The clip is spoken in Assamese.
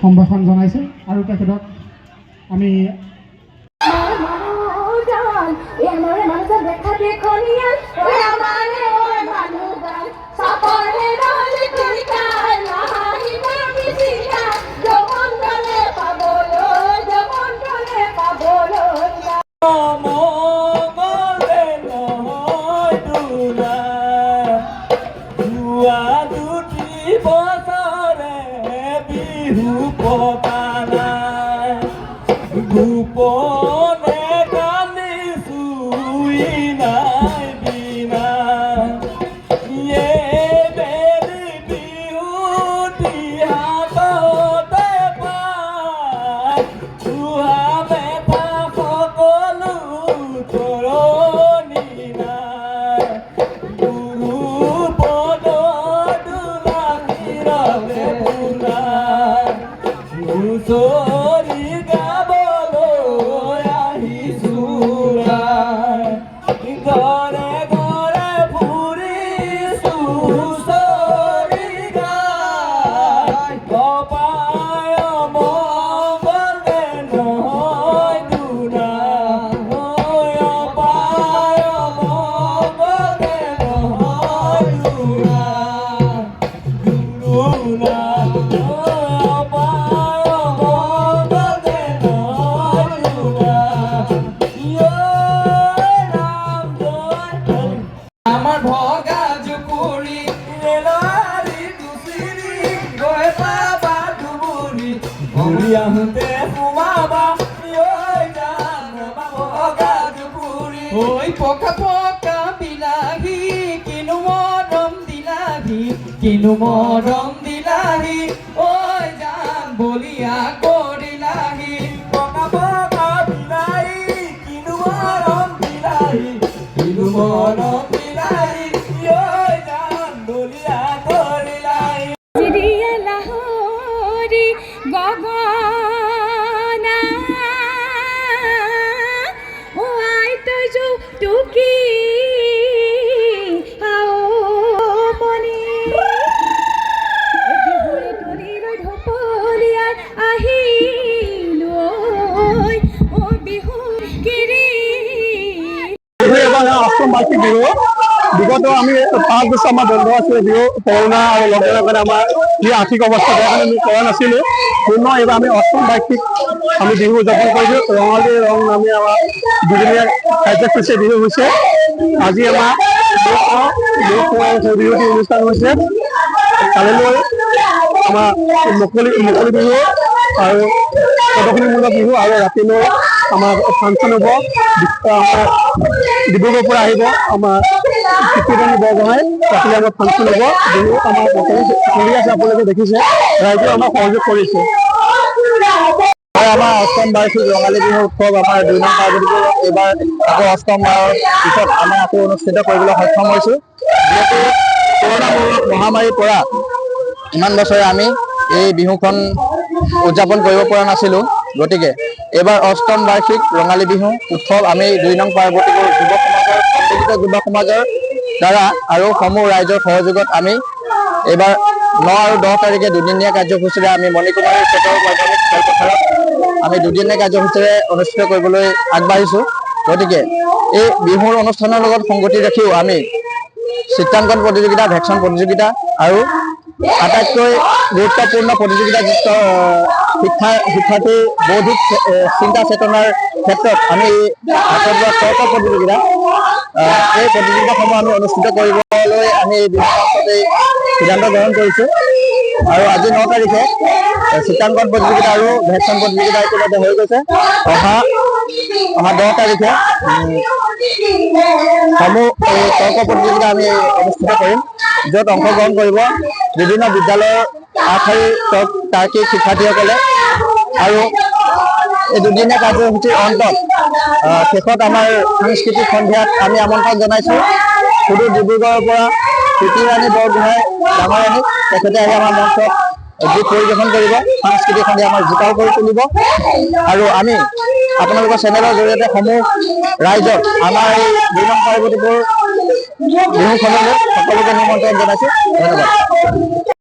সম্ভাষণ জনাইছে আৰু তেখেতক আমি গোপনে কান্দিছো নাই বিনা বেলি বিহুতি হাততে পাই চুহা মেথা সকলো তৰণি নাই গুৰু পদ দুলাহিৰলে পুনাই হুঁচৰি গাবলৈ আহিছো ঘৰে ঘৰে ফুৰিছো হুঁচৰি গাই অপায় মংগলে নহয় দুনা অপায় মংগলে নহয় দুনা আমার ভগা জুপুরি রেলারি দুসিরি গয়ে পাবা দুবুরি ঘুরি আহোঁতে সোমাবা জান ভগা জুপুরি ওই পকা পকা বিলাহী কিনু মরম দিলাহি ওই জান বলিয়া করিলাহি পকা পকা বিলাহী কিনু মৰম বিলাহী কিনু মৰম গগনা ও আই তই টুকি আও মনি বিহুৰে তলিলৈ ঢপলিয়াই আহিলো ও বিহু কিৰি এবাৰ অষ্টম বাৰ্ষিক বিহু বিগত আমি 5 বছৰ আমাৰ বন্ধ আছিলে বিহু কৰোণা আৰু লকডাউনৰ কাৰণে আমাৰ যি আৰ্থিক অৱস্থা বেয়া কাৰণে আমি কৰা নাছিলোঁ পুনৰ এইবাৰ আমি অষ্টম বাৰ্ষিক আমি বিহু উদযাপন কৰিছোঁ ৰঙালী ৰং নামে আমাৰ দুদিনীয়া কাৰ্যসূচী বিহু হৈছে আজি আমাৰ বিহুটি অনুষ্ঠান হৈছে কালিলৈ আমাৰ মুকলি বিহু আৰু প্ৰদৰ্শনীমূলক বিহু আৰু ৰাতিলৈ আমাৰ ফাংচন হ'ব আমাৰ ডিব্ৰুগড়ৰ পৰা আহিব আমাৰ কীৰ্তিবাণী বৰগোহাঁই ৰাতিলৈ আমাৰ ফাংচন হ'ব বিহু আমাৰ চলি আছে আপোনালোকে দেখিছে ৰাইজেও আমাক সহযোগ কৰিছে আমাৰ অষ্টম বাৰ্ষিক ৰঙালী বিহু উৎসৱ আমাৰ 2 নং পাৰ্বতীপুৰ এইবাৰ আকৌ অষ্টম বাৰৰ পিছত আমি আকৌ অনুষ্ঠিত কৰিবলৈ সক্ষম হৈছোঁ যিহেতু কৰোণা মহামাৰীৰ পৰা ইমান বছৰে আমি এই বিহুখন উদযাপন কৰিব পৰা নাছিলোঁ গতিকে এইবাৰ অষ্টম বাৰ্ষিক ৰঙালী বিহু উৎসৱ আমি 2 নং পাৰ্বতীপুৰ যুৱ সমাজৰ দ্বাৰা আৰু সমূহ ৰাইজৰ সহযোগত আমি এইবাৰ 9 আৰু 10 তাৰিখে দুদিনীয়া কাৰ্যসূচীৰে আমি মণিকুমাৰী ক্ষেত্ৰৰ মাধ্যমিক খেলপথাৰত আমি দুদিনীয়া কাৰ্যসূচীৰে অনুষ্ঠিত কৰিবলৈ আগবাঢ়িছোঁ গতিকে এই বিহুৰ অনুষ্ঠানৰ লগত সংগতি ৰাখিও আমি চিত্ৰাংকন প্ৰতিযোগিতা ভেকচন প্ৰতিযোগিতা আৰু আটাইতকৈ গুৰুত্বপূৰ্ণ প্ৰতিযোগিতাযুক্ত শিক্ষাৰ্থী বৌদ্ধিক চিন্তা চেতনাৰ ক্ষেত্ৰত আমি হাতত লোৱা তৰ্ক প্ৰতিযোগিতা এই প্ৰতিযোগিতাসমূহ আমি অনুষ্ঠিত কৰিবলৈ আমি সিদ্ধান্ত গ্ৰহণ কৰিছোঁ আৰু আজি 9 তাৰিখে চিত্ৰাংকন প্ৰতিযোগিতা আৰু ভেকচন প্ৰতিযোগিতা ইতিমধ্যে হৈ গৈছে অহা 10 তাৰিখে সমূহ তৰ্ক প্ৰতিযোগিতা আমি অনুষ্ঠিত কৰিম য'ত অংশগ্ৰহণ কৰিব বিভিন্ন বিদ্যালয়ৰ আগশাৰীৰ তাৰ্কিক শিক্ষাৰ্থীসকলে আৰু এই দুদিনীয়া কাৰ্যসূচীৰ অন্তত শেষত আমাৰ সাংস্কৃতিক সন্ধিয়াত আমি আমন্ত্ৰণ জনাইছোঁ সুদূৰ ডিব্ৰুগড়ৰ পৰা কীৰ্তিবাণী বৰগোহাঁই ডাঙৰীয়ানীক তেখেতে আহি আমাৰ মঞ্চত গীত পৰিৱেশন কৰিব সাংস্কৃতিক সন্ধিয়া আমাৰ জিকাও কৰি তুলিব আৰু আমি আপোনালোকৰ চেনেলৰ জৰিয়তে সমূহ ৰাইজক আমাৰ এই 2 নং পাৰ্বতীপুৰ বিহুখনলৈ সকলোকে নিমন্ত্ৰণ জনাইছোঁ ধন্যবাদ।